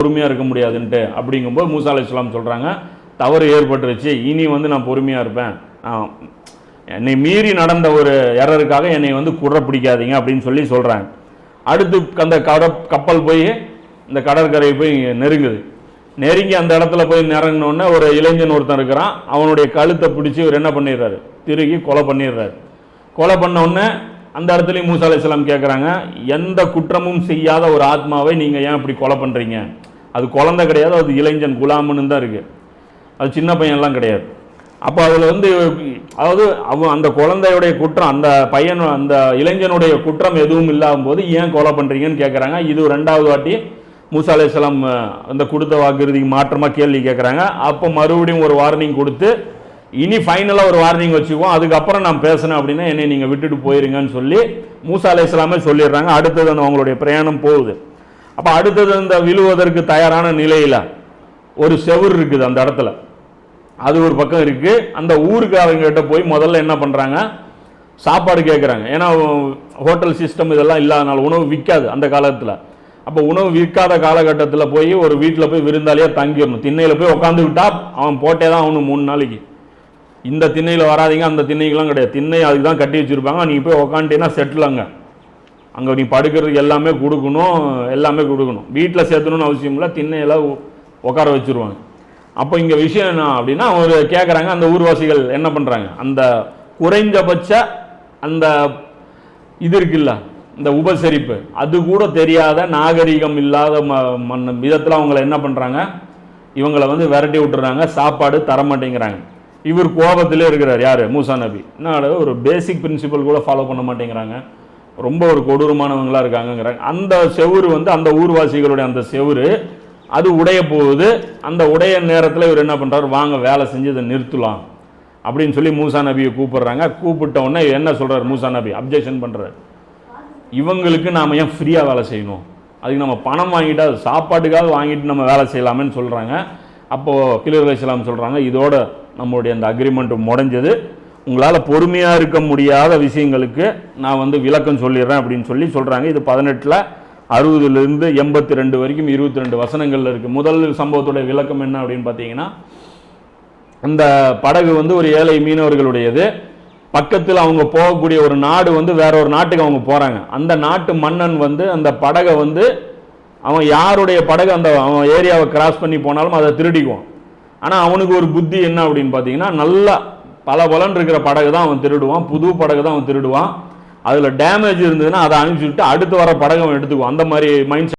பொறுமையாக இருக்க முடியாதுன்ட்டு. அப்படிங்கும்போது மூசா அலைஹிஸ்ஸலாம் சொல்கிறாங்க, தவறு ஏற்பட்டுருச்சு, இனி வந்து நான் பொறுமையாக இருப்பேன், என்னை மீறி நடந்த ஒரு எரருக்காக என்னை வந்து குற பிடிக்காதீங்க அப்படின்னு சொல்லி சொல்கிறாங்க. அடுத்து அந்த கப்பல் போய் இந்த கடற்கரை போய் நெருங்கி அந்த இடத்துல போய் நிறங்கினோடனே ஒரு இளைஞன் ஒருத்தன் இருக்கிறான். அவனுடைய கழுத்தை பிடிச்சி இவர் என்ன பண்ணிடுறாரு, திருகி கொலை பண்ணிடுறாரு. கொலை பண்ணோடனே அந்த இடத்துலையும் மூசா அலைஹிஸ்ஸலாம் கேட்குறாங்க, எந்த குற்றமும் செய்யாத ஒரு ஆத்மாவை நீங்கள் ஏன் இப்படி கொலை பண்ணுறீங்க? அது குழந்தை கிடையாது, அது இளைஞன் குலாமுன்னு தான் இருக்குது, அது சின்ன பையன்லாம் கிடையாது. அப்போ அதில் வந்து அதாவது அந்த குழந்தையுடைய குற்றம், அந்த பையன் அந்த இளைஞனுடைய குற்றம் எதுவும் இல்லாத போது ஏன் கொலை பண்ணுறீங்கன்னு கேட்குறாங்க. இது 2வது வாட்டி மூசா அலைஹிஸ்ஸலாம் அந்த கொடுத்த வாக்குறுதிக்கு மாற்றமாக கேள்வி கேட்குறாங்க. அப்போ மறுபடியும் ஒரு வார்னிங் கொடுத்து, இனி ஃபைனலாக ஒரு வார்னிங் வச்சுக்குவோம், அதுக்கப்புறம் நான் பேசினேன் அப்படின்னா என்னை நீங்கள் விட்டுட்டு போயிருங்கன்னு சொல்லி மூசா அலைஹிஸ்ஸலாமே சொல்லிடுறாங்க. அடுத்தது அந்த அவங்களுடைய பிரயாணம் போகுது. அப்போ அடுத்தது அந்த விழுவதற்கு தயாரான நிலையில் ஒரு செவுர் இருக்குது அந்த இடத்துல, அது ஒரு பக்கம் இருக்குது. அந்த ஊருக்கு அவங்ககிட்ட போய் முதல்ல என்ன பண்ணுறாங்க, சாப்பாடு கேட்குறாங்க. ஏன்னா ஹோட்டல் சிஸ்டம் இதெல்லாம் இல்லாதனால உணவு விற்காது அந்த காலத்தில். அப்போ உணவு விற்காத காலகட்டத்தில் போய் ஒரு வீட்டில் போய் விருந்தாளியாக தங்கிடணும். திண்ணையில் போய் உட்காந்துக்கிட்டா அவன் போட்டே தான் அவனு 3 நாளைக்கு. இந்த திண்ணையில் வராதிங்க, அந்த திண்ணைக்கெலாம் கிடையாது, திண்ணை அதுக்கு தான் கட்டி வச்சுருப்பாங்க. நீங்கள் போய் உக்காண்டிங்கன்னா செட்டிலாங்க, அங்கே நீ படுக்கிறதுக்கு எல்லாமே கொடுக்கணும், வீட்டில் சேர்த்தணும்னு அவசியம் இல்லை, திண்ணையில் உட்கார வச்சுருவாங்க. அப்போ இங்கே விஷயம் என்ன அப்படின்னா, ஒரு கேட்குறாங்க, அந்த ஊர்வாசிகள் என்ன பண்ணுறாங்க, அந்த குறைஞ்சபட்ச அந்த இது இருக்குல்ல, இந்த உபசரிப்பு, அது கூட தெரியாத நாகரிகம் இல்லாத விதத்தில் அவங்கள என்ன பண்ணுறாங்க, இவங்களை வந்து விரட்டி விட்டுறாங்க, சாப்பாடு தரமாட்டேங்கிறாங்க. இவர் கோபத்திலே இருக்கிறார், யார், மூசா நபி. என்ன ஒரு பேசிக் பிரின்சிபல் கூட ஃபாலோ பண்ண மாட்டேங்கிறாங்க, ரொம்ப ஒரு கொடூரமானவங்களாக இருக்காங்கங்கிறாங்க. அந்த செவுரு வந்து அந்த ஊர்வாசிகளுடைய அந்த செவுரு அது உடைய போகுது. அந்த உடைய நேரத்தில் இவர் என்ன பண்ணுறாரு, வாங்க வேலை செஞ்சு இதை நிறுத்தலாம் அப்படின்னு சொல்லி மூசா நபியை கூப்பிடுறாங்க. கூப்பிட்ட உடனே என்ன சொல்கிறார் மூசா நபி, அப்ஜெக்ஷன் பண்ணுறாரு, இவங்களுக்கு நாம் ஏன் ஃப்ரீயாக வேலை செய்யணும், அதுக்கு நம்ம பணம் வாங்கிட்டா சாப்பாட்டுக்காக வாங்கிட்டு நம்ம வேலை செய்யலாமேன்னு சொல்கிறாங்க. அப்போது கிலிர் அலைஹிஸ்ஸலாம் சொல்கிறாங்க, இதோட நம்மளுடைய அந்த அக்ரிமெண்ட் முடிஞ்சது, உங்களால் பொறுமையாக இருக்க முடியாத விஷயங்களுக்கு நான் வந்து விளக்கம் சொல்லிடுறேன் அப்படின்னு சொல்லி சொல்கிறாங்க. இது 18ல் 60லிருந்து 82 வரைக்கும் 22 வசனங்களில் இருக்குது. முதல் சம்பவத்துடைய விளக்கம் என்ன அப்படின்னு பார்த்தீங்கன்னா, அந்த படகு வந்து ஒரு ஏழை மீனவர்களுடையது. பக்கத்தில் அவங்க போகக்கூடிய ஒரு நாடு வந்து வேற ஒரு நாட்டுக்கு அவங்க போகிறாங்க. அந்த நாட்டு மன்னன் வந்து அந்த படகை வந்து அவன் யாருடைய படகு அந்த அவன் ஏரியாவை கிராஸ் பண்ணி போனாலும் அதை திருடிக்குவான். ஆனால் அவனுக்கு ஒரு புத்தி என்ன அப்படின்னு பார்த்தீங்கன்னா, நல்லா பல இருக்கிற படகு தான் அவன் திருடுவான், புது படகு தான் அவன் திருடுவான். அதில் டேமேஜ் இருந்ததுன்னா அதை அனுப்பிச்சுட்டு அடுத்து வர படகு அவன் எடுத்துக்குவான். அந்த மாதிரி மைண்ட்